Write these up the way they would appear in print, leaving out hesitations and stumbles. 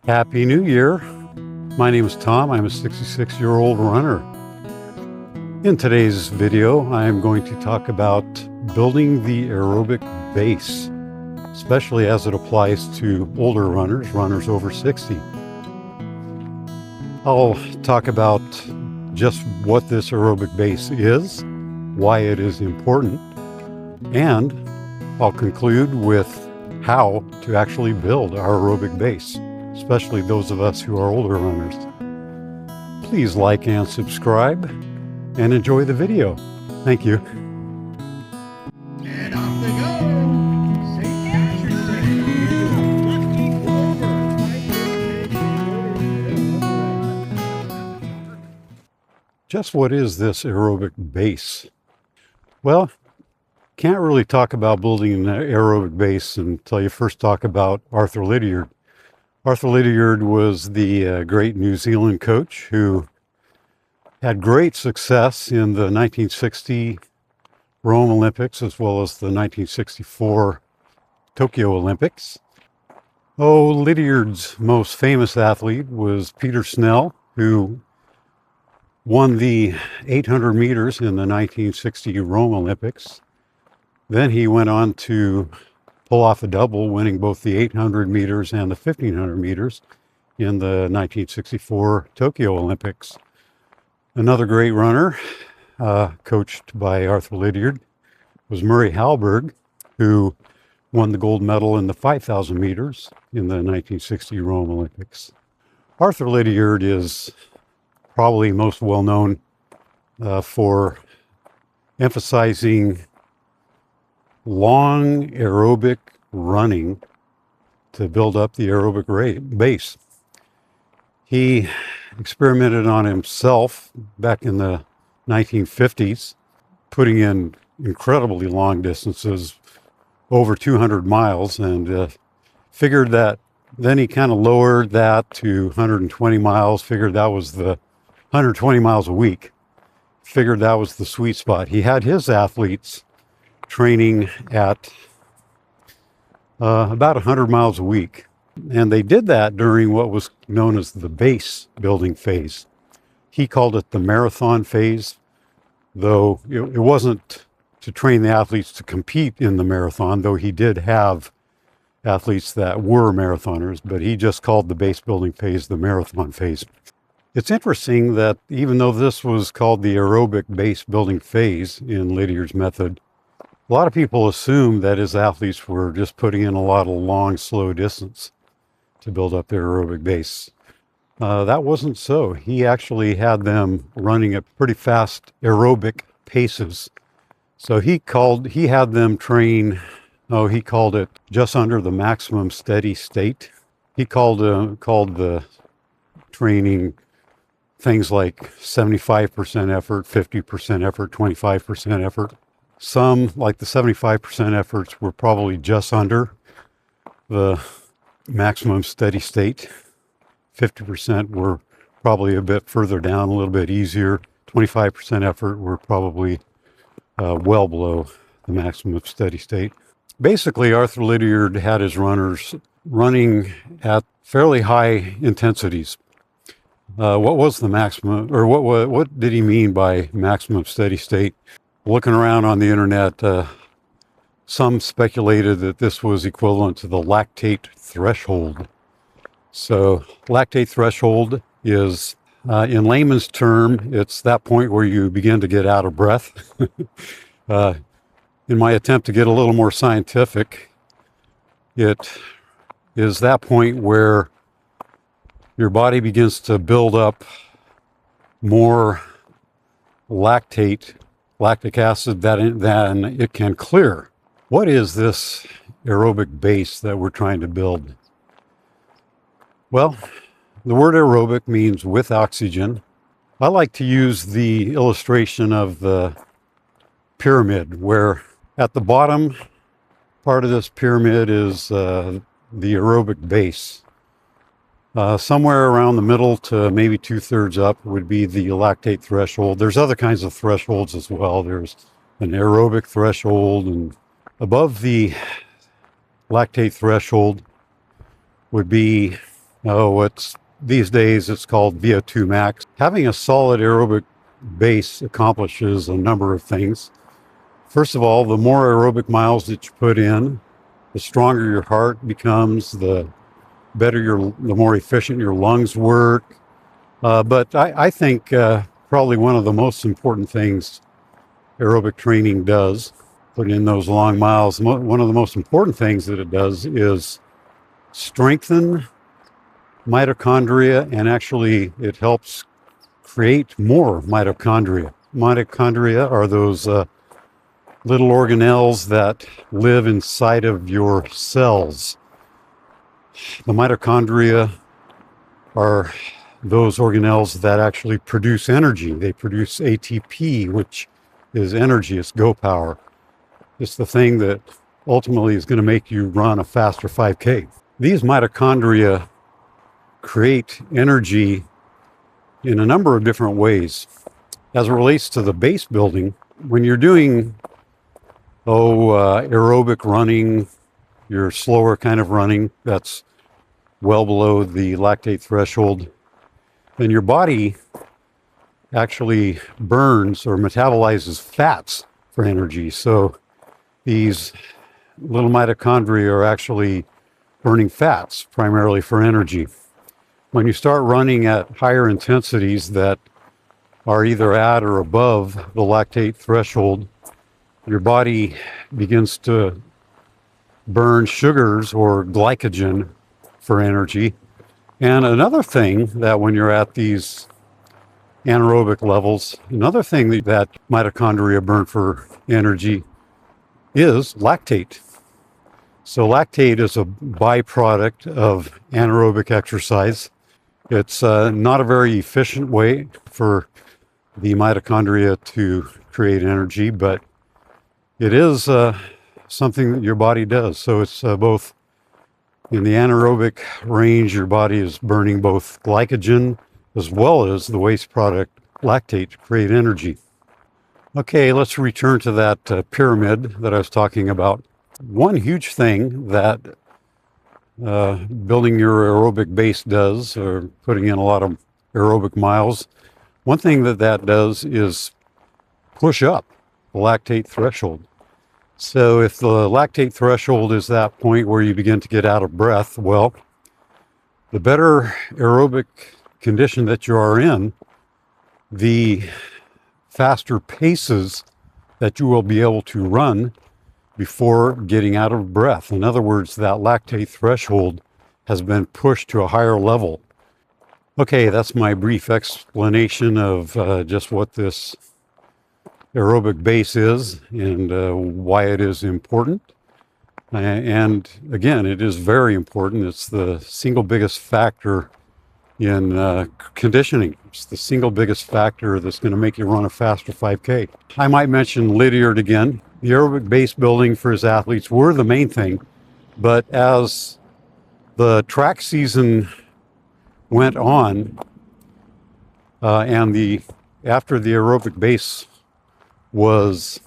Happy New Year. My name is Tom. I'm a 66-year-old runner. In today's video, I am going to talk about building the aerobic base, especially as it applies to older runners, runners over 60. I'll talk about just what this aerobic base is, why it is important, and I'll conclude with how to actually build our aerobic base, especially those of us who are older runners. Please like and subscribe and enjoy the video. Thank you. And off they go. St. Patrick's Day. Just what is this aerobic base? Well, can't really talk about building an aerobic base until you first talk about Arthur Lydiard. Arthur Lydiard was the great New Zealand coach who had great success in the 1960 Rome Olympics as well as the 1964 Tokyo Olympics. Lydiard's most famous athlete was Peter Snell, who won the 800 meters in the 1960 Rome Olympics. Then he went on to pull off a double, winning both the 800 meters and the 1500 meters in the 1964 Tokyo Olympics. Another great runner, coached by Arthur Lydiard, was Murray Halberg, who won the gold medal in the 5,000 meters in the 1960 Rome Olympics. Arthur Lydiard is probably most well known for emphasizing long aerobic running to build up the aerobic base. He experimented on himself back in the 1950s, putting in incredibly long distances, over 200 miles, and figured that then he kind of lowered that to 120 miles, figured that was the 120 miles a week, figured that was the sweet spot. He had his athletes training at about 100 miles a week. And they did that during what was known as the base building phase. He called it the marathon phase, though it wasn't to train the athletes to compete in the marathon, though he did have athletes that were marathoners, but he just called the base building phase the marathon phase. It's interesting that even though this was called the aerobic base building phase in Lydiard's method, a lot of people assume that his athletes were just putting in a lot of long, slow distance to build up their aerobic base. That wasn't so. He actually had them running at pretty fast aerobic paces. So he had them train, he called it just under the maximum steady state. He called the training things like 75% effort, 50% effort, 25% effort. Some, like the 75% efforts, were probably just under the maximum steady state. 50% were probably a bit further down, a little bit easier. 25% effort were probably well below the maximum steady state. Basically, Arthur Lydiard had his runners running at fairly high intensities. What was the maximum, or what did he mean by maximum steady state? Looking around on the internet, some speculated that this was equivalent to the lactate threshold. So lactate threshold is, in layman's term, it's that point where you begin to get out of breath. In my attempt to get a little more scientific, it is that point where your body begins to build up more lactic acid than it can clear. What is this aerobic base that we're trying to build? Well, the word aerobic means with oxygen. I like to use the illustration of the pyramid, where at the bottom part of this pyramid is the aerobic base. Somewhere around the middle to maybe 2/3 up would be the lactate threshold. There's other kinds of thresholds as well. There's an aerobic threshold, and above the lactate threshold would be These days it's called VO2 max. Having a solid aerobic base accomplishes a number of things. First of all, the more aerobic miles that you put in, the stronger your heart becomes, the more efficient your lungs work. But I think probably one of the most important things aerobic training does, putting in those long miles, one of the most important things that it does is strengthen mitochondria, and actually it helps create more mitochondria. Mitochondria are those little organelles that live inside of your cells. The mitochondria are those organelles that actually produce energy. They produce ATP, which is energy, it's go power. It's the thing that ultimately is going to make you run a faster 5K. These mitochondria create energy in a number of different ways. As it relates to the base building, when you're doing aerobic running, your slower kind of running, that's well below the lactate threshold, then your body actually burns or metabolizes fats for energy. So these little mitochondria are actually burning fats primarily for energy. When you start running at higher intensities that are either at or above the lactate threshold, your body begins to burn sugars or glycogen for energy. And another thing that when you're at these anaerobic levels, another thing that mitochondria burn for energy is lactate. So lactate is a byproduct of anaerobic exercise. It's not a very efficient way for the mitochondria to create energy, but it is something that your body does. So it's both in the anaerobic range, your body is burning both glycogen as well as the waste product lactate to create energy. Okay, let's return to that pyramid that I was talking about. One huge thing that building your aerobic base does, or putting in a lot of aerobic miles, one thing that does is push up the lactate threshold. So if the lactate threshold is that point where you begin to get out of breath, well, the better aerobic condition that you are in, the faster paces that you will be able to run before getting out of breath. In other words, that lactate threshold has been pushed to a higher level. Okay, that's my brief explanation of just what this aerobic base is and why it is important. And again, it is very important. It's the single biggest factor in conditioning. It's the single biggest factor that's going to make you run a faster 5K. I might mention Lydiard again. The aerobic base building for his athletes were the main thing, but as the track season went on and after the aerobic base was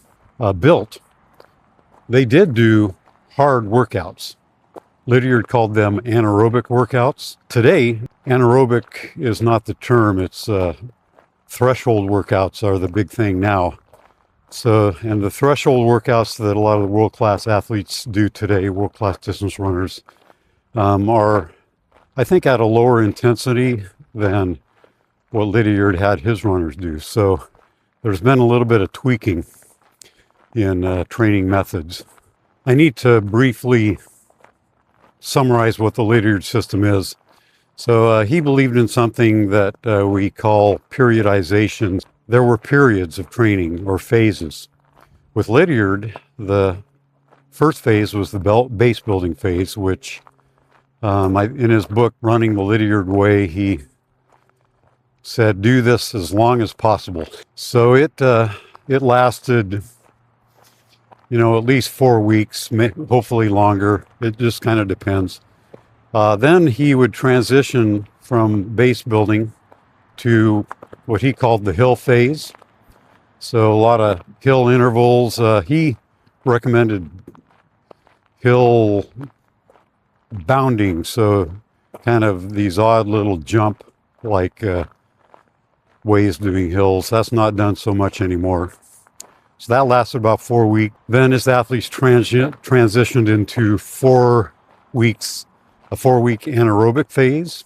built, they did do hard workouts. Lydiard called them anaerobic workouts. Today, anaerobic is not the term. It's threshold workouts are the big thing now. So, and the threshold workouts that a lot of the world-class athletes do today, world-class distance runners, are, I think, at a lower intensity than what Lydiard had his runners do. So there's been a little bit of tweaking in training methods. I need to briefly summarize what the Lydiard system is. So he believed in something that we call periodization. There were periods of training or phases. With Lydiard, the first phase was the base building phase, which in his book, Running the Lydiard Way, he said, do this as long as possible. So it lasted, at least 4 weeks, hopefully longer. It just kind of depends. Then he would transition from base building to what he called the hill phase. So a lot of hill intervals. He recommended hill bounding. So kind of these odd little jump like ways doing hills. That's not done so much anymore. So that lasted about 4 weeks. Then his athletes transitioned into 4 weeks, a 4-week anaerobic phase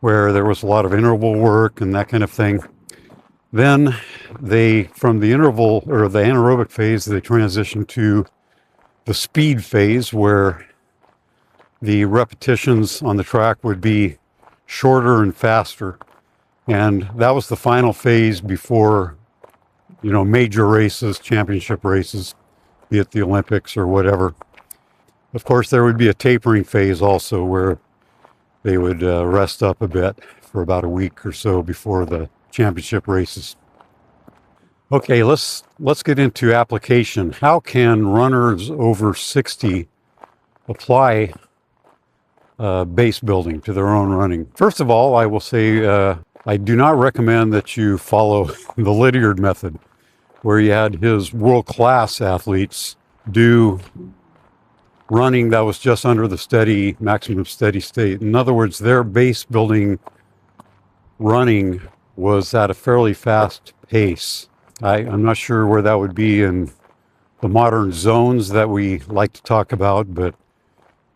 where there was a lot of interval work and that kind of thing. Then from the interval or the anaerobic phase, they transitioned to the speed phase where the repetitions on the track would be shorter and faster. And that was the final phase before, major races, championship races, be it the Olympics or whatever. Of course, there would be a tapering phase also where they would rest up a bit for about a week or so before the championship races. Okay, let's get into application. How can runners over 60 apply base building to their own running? First of all, I will say I do not recommend that you follow the Lydiard method, where you had his world-class athletes do running that was just under the maximum steady state. In other words, their base building running was at a fairly fast pace. I'm not sure where that would be in the modern zones that we like to talk about, but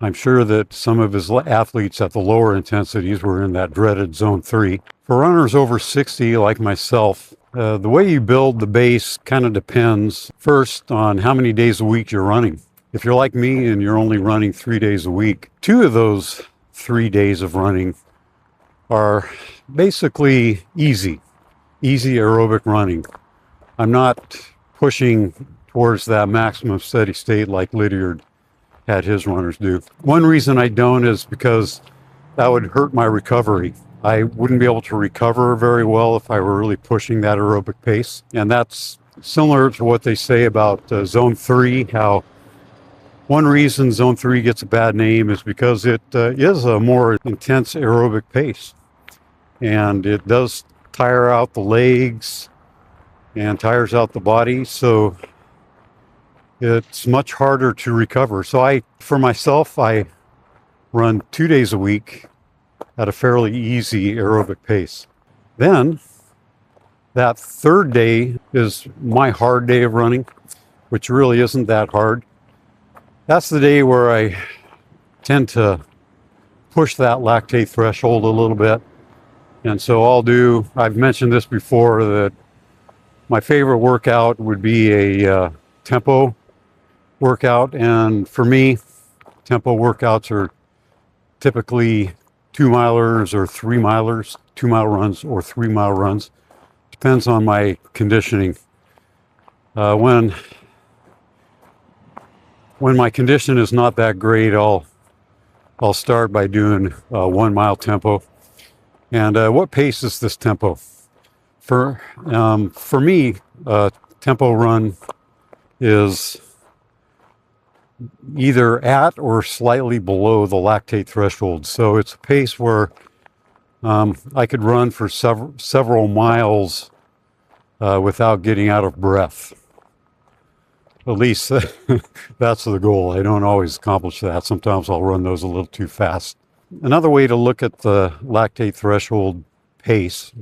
I'm sure that some of his athletes at the lower intensities were in that dreaded zone 3. For runners over 60 like myself, the way you build the base kind of depends first on how many days a week you're running. If you're like me and you're only running 3 days a week, 2 of those 3 days of running are basically easy aerobic running. I'm not pushing towards that maximum steady state like Lydiard had his runners do. One reason I don't is because that would hurt my recovery. I wouldn't be able to recover very well if I were really pushing that aerobic pace. And that's similar to what they say about zone 3, how one reason zone 3 gets a bad name is because it is a more intense aerobic pace. And it does tire out the legs and tires out the body, so it's much harder to recover. So for myself, I run 2 days a week at a fairly easy aerobic pace. Then that third day is my hard day of running, which really isn't that hard. That's the day where I tend to push that lactate threshold a little bit. And so I've mentioned this before, that my favorite workout would be a tempo workout. And for me, tempo workouts are typically 2-milers or 3-milers, 2-mile runs or 3-mile runs. Depends on my conditioning. When my condition is not that great, I'll start by doing a 1-mile tempo. And what pace is this tempo? For me, tempo run is either at or slightly below the lactate threshold. So it's a pace where I could run for several miles without getting out of breath. At least that's the goal. I don't always accomplish that. Sometimes I'll run those a little too fast. Another way to look at the lactate threshold pace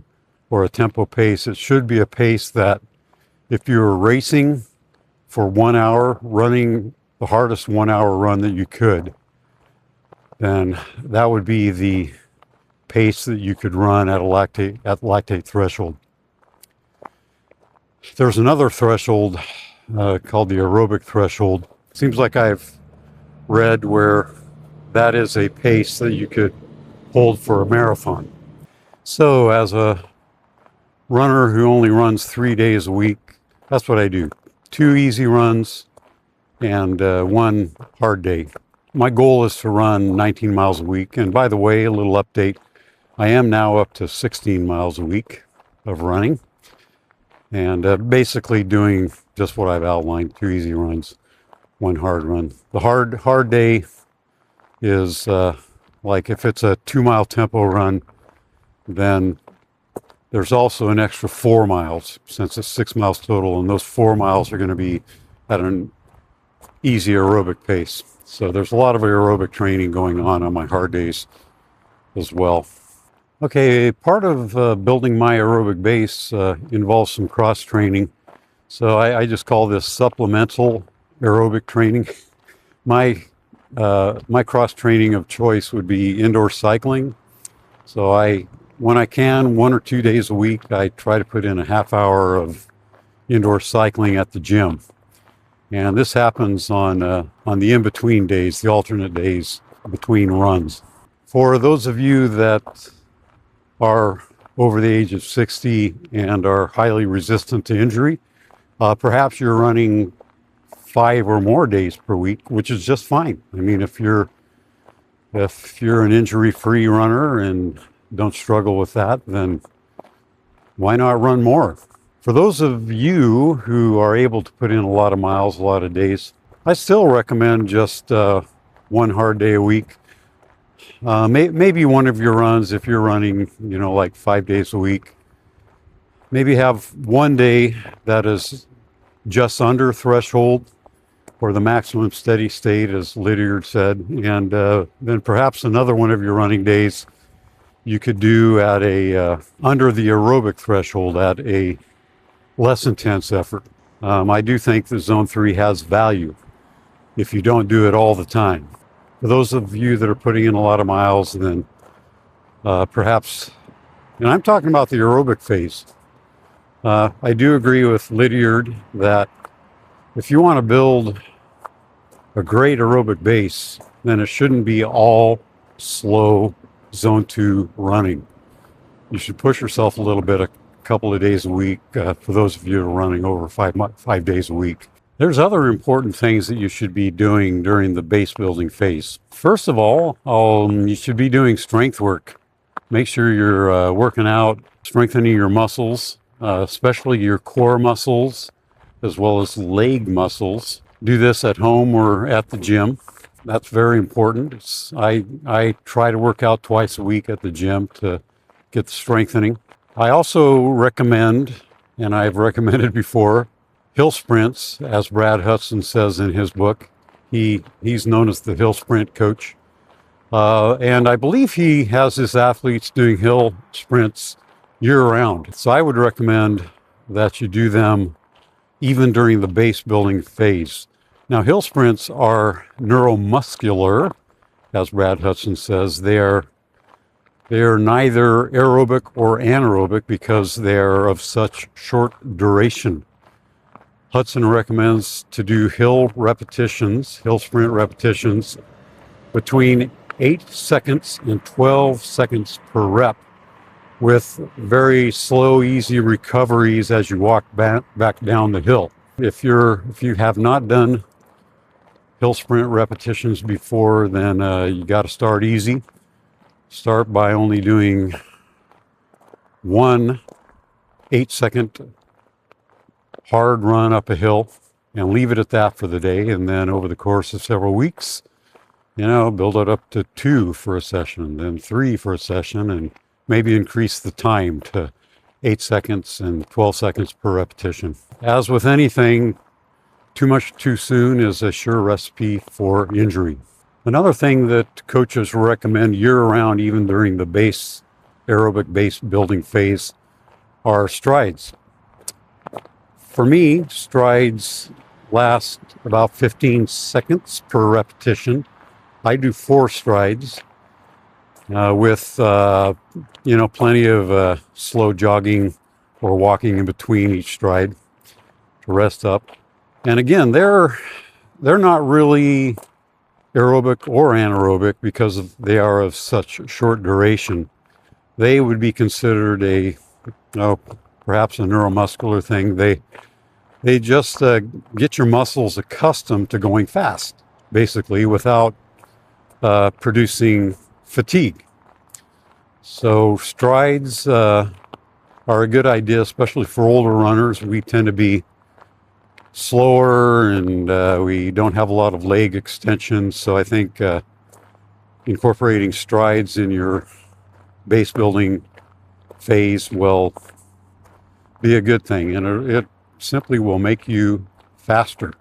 or a tempo pace, it should be a pace that if you're racing for 1 hour, running the hardest 1-hour run that you could, then that would be the pace that you could run at lactate threshold. There's another threshold called the aerobic threshold. Seems like I've read where that is a pace that you could hold for a marathon. So as a runner who only runs 3 days a week, that's what I do. 2 easy runs and 1 hard day. My goal is to run 19 miles a week. And by the way, a little update, I am now up to 16 miles a week of running. And basically doing just what I've outlined, 2 easy runs, 1 hard run. The hard day is like if it's a 2-mile tempo run, then there's also an extra 4 miles, since it's 6 miles total, and those 4 miles are going to be at an easy aerobic pace. So there's a lot of aerobic training going on my hard days. as well. Okay, part of building my aerobic base involves some cross training. So I just call this supplemental aerobic training. My cross training of choice would be indoor cycling. So when I can, 1 or 2 days a week, I try to put in a half hour of indoor cycling at the gym. And this happens on the in-between days, the alternate days between runs. For those of you that are over the age of 60 and are highly resistant to injury, perhaps you're running 5 or more days per week, which is just fine. I mean, if you're an injury-free runner and don't struggle with that, then why not run more? For those of you who are able to put in a lot of miles, a lot of days, I still recommend just one hard day a week. Maybe one of your runs, if you're running, like 5 days a week, maybe have one day that is just under threshold or the maximum steady state, as Lydiard said, and then perhaps another one of your running days you could do at under the aerobic threshold at a less intense effort. I do think the zone 3 has value if you don't do it all the time. For those of you that are putting in a lot of miles, then perhaps, and I'm talking about the aerobic phase, I do agree with Lydiard that if you want to build a great aerobic base, then it shouldn't be all slow zone 2 running. You should push yourself a little bit a couple of days a week for those of you who are running over 5 days a week. There's other important things that you should be doing during the base building phase. First of all, you should be doing strength work. Make sure you're working out, strengthening your muscles, especially your core muscles, as well as leg muscles. Do this at home or at the gym. That's very important. I try to work out twice a week at the gym to get the strengthening. I also recommend, and I've recommended before, hill sprints, as Brad Hudson says in his book. He's known as the hill sprint coach. And I believe he has his athletes doing hill sprints year-round. So I would recommend that you do them even during the base building phase. Now, hill sprints are neuromuscular, as Brad Hudson says. They are neither aerobic or anaerobic because they are of such short duration. Hudson recommends to do hill sprint repetitions, between 8 seconds and 12 seconds per rep, with very slow, easy recoveries as you walk back down the hill. If you have not done hill sprint repetitions before, then you got to start easy. Start by only doing one 8-second hard run up a hill and leave it at that for the day. And then over the course of several weeks, build it up to 2 for a session, then 3 for a session, and maybe increase the time to 8 seconds and 12 seconds per repetition. As with anything, too much too soon is a sure recipe for injury. Another thing that coaches recommend year-round, even during the aerobic base building phase, are strides. For me, strides last about 15 seconds per repetition. I do 4 strides with plenty of slow jogging or walking in between each stride to rest up. And again, they're not really aerobic or anaerobic because they are of such short duration. They would be considered perhaps a neuromuscular thing. They just get your muscles accustomed to going fast, basically, without producing fatigue. So strides are a good idea, especially for older runners. We tend to be slower and we don't have a lot of leg extension. So I think incorporating strides in your base building phase will be a good thing, and it simply will make you faster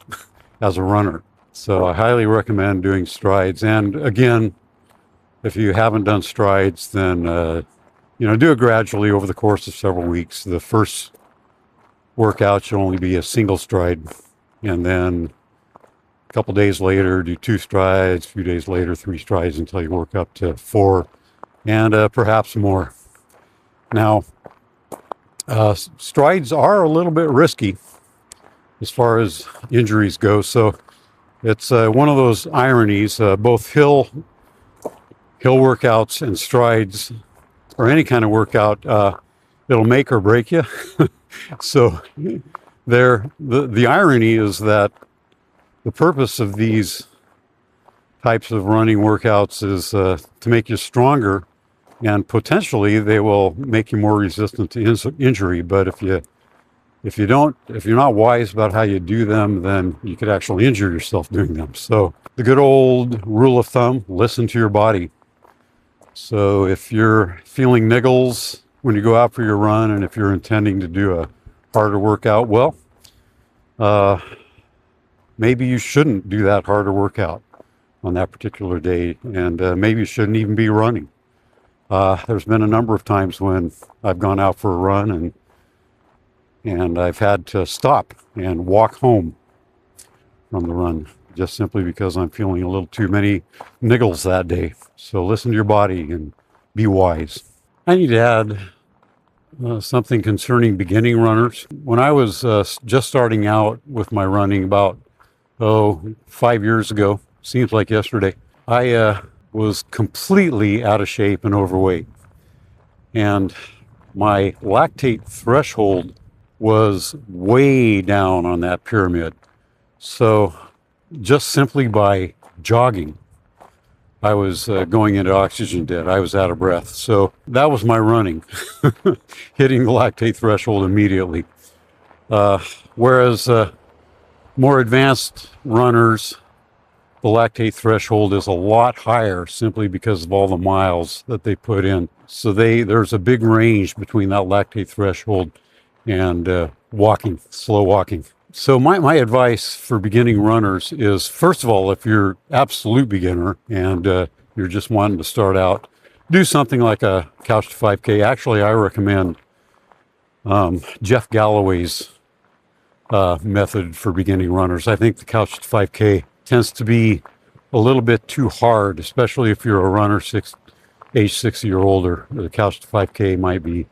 as a runner. So I highly recommend doing strides. And again, If you haven't done strides, then do it gradually over the course of several weeks. The first workout should only be a single stride, and then a couple days later do 2 strides, a few days later 3 strides, until you work up to 4 and perhaps more. Now, strides are a little bit risky as far as injuries go, so it's one of those ironies. Both hill workouts and strides, or any kind of workout, it'll make or break you. So the irony is that the purpose of these types of running workouts is to make you stronger, and potentially they will make you more resistant to injury. But if you're not wise about how you do them, then you could actually injure yourself doing them. So the good old rule of thumb: listen to your body. So if you're feeling niggles when you go out for your run, and if you're intending to do a harder workout, well, maybe you shouldn't do that harder workout on that particular day, and maybe you shouldn't even be running. There's been a number of times when I've gone out for a run and I've had to stop and walk home from the run, just simply because I'm feeling a little too many niggles that day. So listen to your body and be wise. I need to add something concerning beginning runners. When I was just starting out with my running about 5 years ago, seems like yesterday, I was completely out of shape and overweight, and my lactate threshold was way down on that pyramid. So just simply by jogging, I was going into oxygen debt. I was out of breath. So that was my running, hitting the lactate threshold immediately. Whereas more advanced runners, the lactate threshold is a lot higher, simply because of all the miles that they put in. So there's a big range between that lactate threshold and slow walking. So my advice for beginning runners is, first of all, if you're absolute beginner and you're just wanting to start out, do something like a couch to 5K. Actually, I recommend Jeff Galloway's method for beginning runners. I think the couch to 5K tends to be a little bit too hard, especially if you're a runner age 60 or older. The couch to 5K might be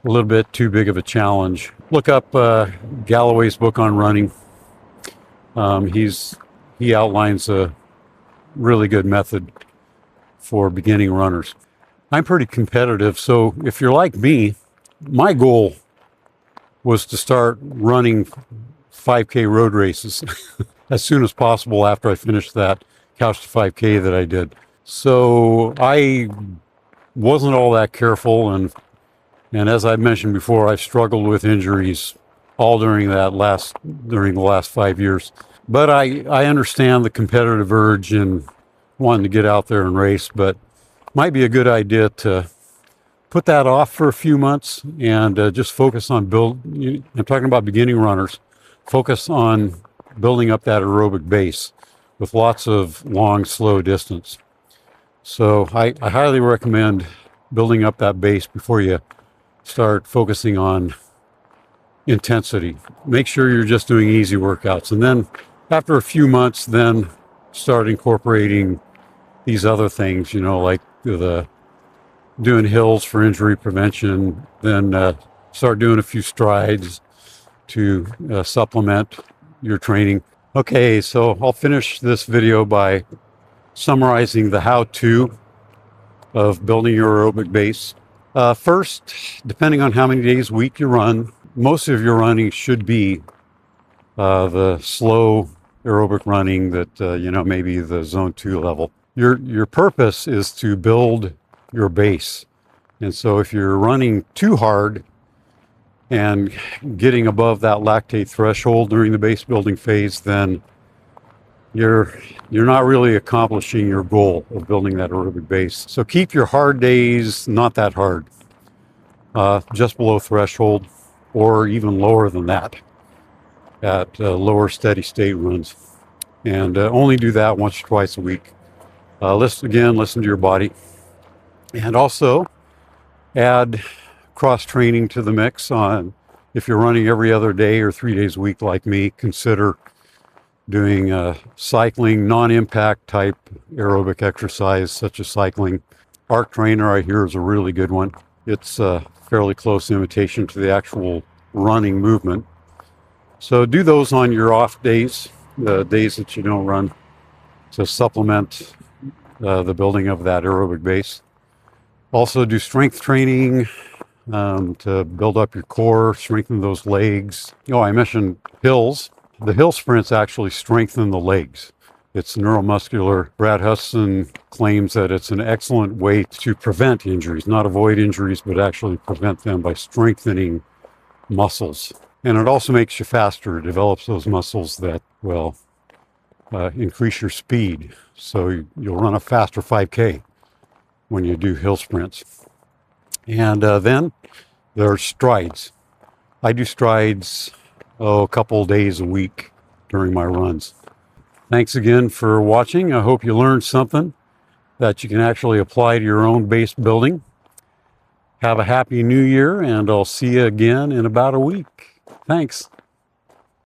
a little bit too big of a challenge. Look up Galloway's book on running. He outlines a really good method for beginning runners. I'm pretty competitive, so if you're like me, my goal was to start running 5K road races as soon as possible after I finished that couch to 5K that I did. So I wasn't all that careful, and as I mentioned before, I've struggled with injuries all during the last 5 years. But I understand the competitive urge and wanting to get out there and race, but it might be a good idea to put that off for a few months and just focus on I'm talking about beginning runners. Focus on building up that aerobic base with lots of long, slow distance. So I highly recommend building up that base before you start focusing on intensity. Make sure you're just doing easy workouts, and then after a few months, then start incorporating these other things, like doing hills for injury prevention, then start doing a few strides to supplement your training. Okay, so I'll finish this video by summarizing the how-to of building your aerobic base. First, depending on how many days a week you run, most of your running should be the slow aerobic running that, maybe the zone 2 level. Your purpose is to build your base. And so if you're running too hard and getting above that lactate threshold during the base building phase, then you're not really accomplishing your goal of building that aerobic base. So keep your hard days not that hard, just below threshold, or even lower than that at lower steady state runs. And only do that once or twice a week. Listen to your body. And also add cross training to the mix on if you're running every other day or 3 days a week like me, consider doing cycling, non-impact type aerobic exercise such as cycling. Arc Trainer, I hear, is a really good one. It's a fairly close imitation to the actual running movement. So do those on your off days, the days that you don't run, to supplement the building of that aerobic base. Also do strength training to build up your core, strengthen those legs. Oh, I mentioned hills. The hill sprints actually strengthen the legs. It's neuromuscular. Brad Huston claims that it's an excellent way to prevent injuries, not avoid injuries, but actually prevent them by strengthening muscles. And it also makes you faster. It develops those muscles that will increase your speed. So you'll run a faster 5K when you do hill sprints. And then there's strides. I do strides a couple days a week during my runs. Thanks again for watching. I hope you learned something that you can actually apply to your own base building. Have a happy new year, and I'll see you again in about a week. Thanks.